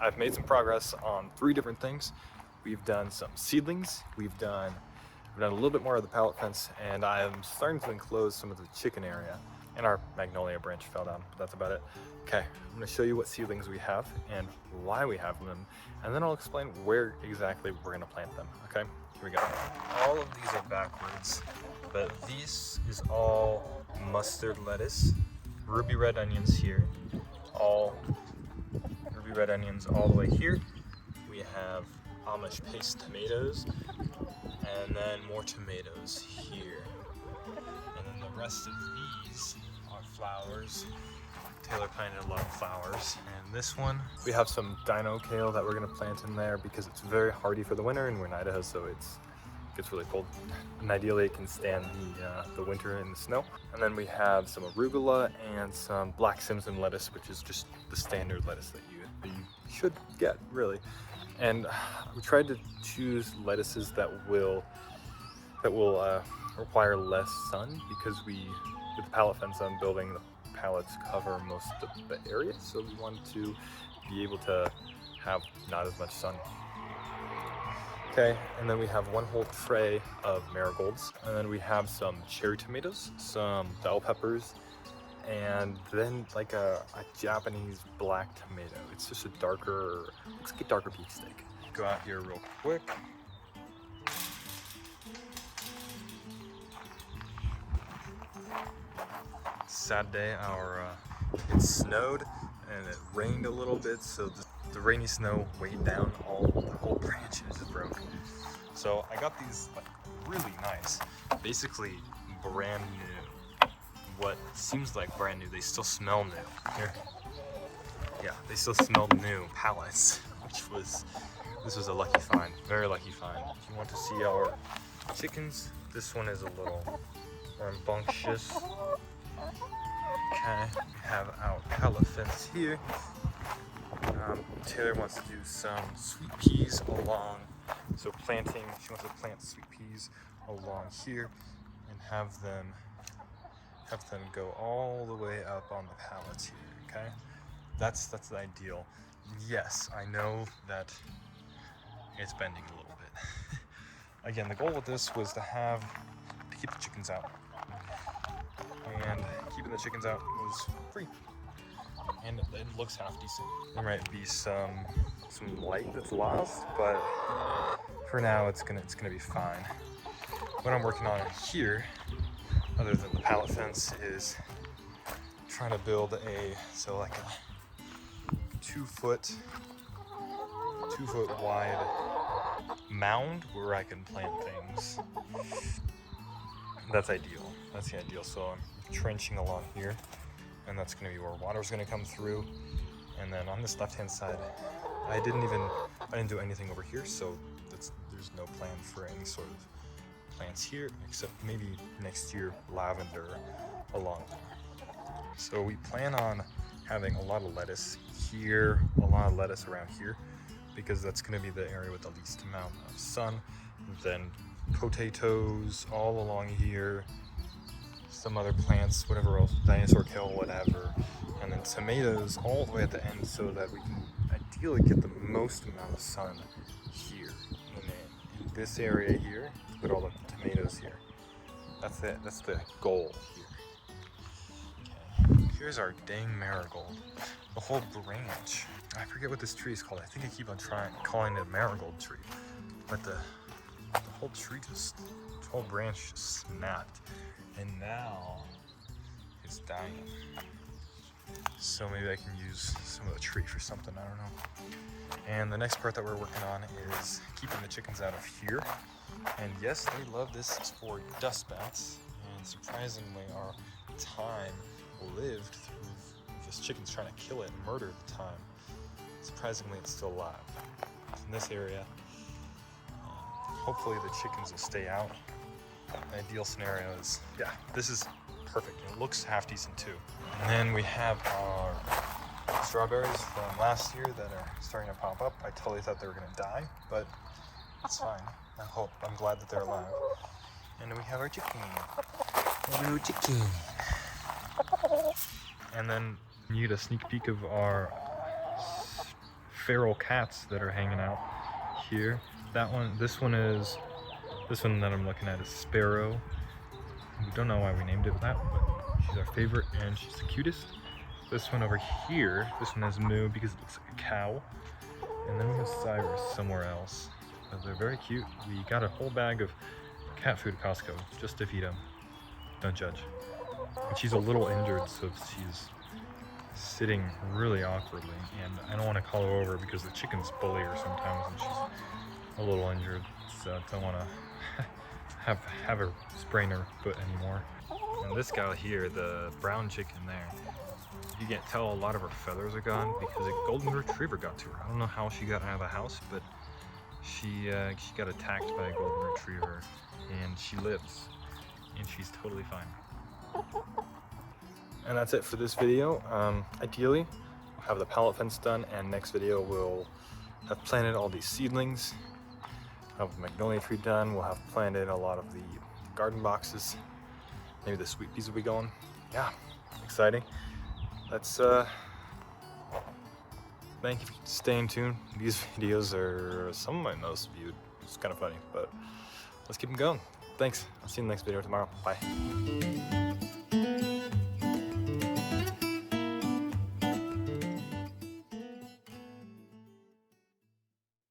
I've made some progress on 3 different things. We've done some seedlings, we've done a little bit more of the pallet fence, and I'm starting to enclose some of the chicken area. And our magnolia branch fell down, but that's about it. Okay, I'm gonna show you what seedlings we have and why we have them, and then I'll explain where exactly we're gonna plant them, okay? Here we go. All of these are backwards, but this is all mustard lettuce, ruby red onions here, all ruby red onions all the way here. We have Amish paste tomatoes, and then more tomatoes here. And then the rest of these are flowers. Taylor planted a lot of flowers. And this one, we have some dino kale that we're gonna plant in there because it's very hardy for the winter, and we're in Idaho, so it gets really cold. And ideally it can stand the winter and the snow. And then we have some arugula and some black Simpson lettuce, which is just the standard lettuce that you should get, really. And we tried to choose lettuces that will require less sun, because with the pallet fence I'm building, the pallets cover most of the area, so we wanted to be able to have not as much sun. Okay, and then we have one whole tray of marigolds, and then we have some cherry tomatoes, some bell peppers, and then like a Japanese black tomato. It's just a darker, looks like a darker beefsteak. Go out here real quick. Sad day. It snowed and it rained a little bit, so the rainy snow weighed down the whole branches broke. So I got these like really nice, basically brand new. What seems like brand new, they still smell new. Here, yeah, they still smell new pallets, this was a lucky find, very lucky find. If you want to see our chickens, this one is a little rambunctious. Okay, we have our pallet fence here. Taylor wants to do some sweet peas along, so she wants to plant sweet peas along here and have them go all the way up on the pallets here, okay? That's the ideal. Yes, I know that it's bending a little bit. Again, the goal with this was to keep the chickens out. And keeping the chickens out was free. And it looks half decent. There might be some light that's lost, but for now it's gonna be fine. What I'm working on here, other than the pallet fence, is trying to build a 2 foot wide mound where I can plant things. That's ideal. That's the ideal. So I'm trenching along here, and that's going to be where water's going to come through. And then on this left-hand side, I didn't do anything over here, so there's no plan for any sort of plants here, except maybe next year lavender along there. So we plan on having a lot of lettuce here, a lot of lettuce around here, because that's going to be the area with the least amount of sun. Then potatoes all along here, some other plants, whatever else, dinosaur kale, whatever, and then tomatoes all the way at the end, so that we can ideally get the most amount of sun here in this area here. Put all the tomatoes here. That's it. That's the goal here. Okay. Here's our dang marigold. The whole branch. I forget what this tree is called. I think I keep on calling it a marigold tree, but the whole whole branch just snapped, and now it's dying. So maybe I can use some of the tree for something, I don't know. And the next part that we're working on is keeping the chickens out of here. And yes, they love this for dust bats, and surprisingly our thyme lived through this chicken's trying to kill it and murder the thyme. Surprisingly, it's still alive. In this area, hopefully the chickens will stay out. The ideal scenario is, yeah, this is perfect. It looks half decent too. And then we have our strawberries from last year that are starting to pop up. I totally thought they were gonna die, but it's fine. I'm glad that they're alive. And then we have our chicken. Hello, chicken. And then you get a sneak peek of our feral cats that are hanging out here. This one that I'm looking at is Sparrow. We don't know why we named it that, but she's our favorite and she's the cutest. This one over here, this one has Moo because it looks like a cow. And then we have Cyrus somewhere else. They're very cute. We got a whole bag of cat food at Costco just to feed them. Don't judge. And she's a little injured, so she's sitting really awkwardly. And I don't want to call her over because the chickens bully her sometimes and she's a little injured. So I don't want to have her sprain her foot anymore. And this guy here, the brown chicken there, you can't tell a lot of her feathers are gone because a golden retriever got to her. I don't know how she got out of the house, but she got attacked by a golden retriever and she lives and she's totally fine. And that's it for this video. Ideally, we'll have the pallet fence done, and next video we'll have planted all these seedlings, have the magnolia tree done, we'll have planted a lot of the garden boxes, maybe the sweet peas will be going. Yeah, exciting. Let's thank you for staying tuned. These videos are some of my most viewed. It's kind of funny, but let's keep them going. Thanks. I'll see you in the next video tomorrow. Bye.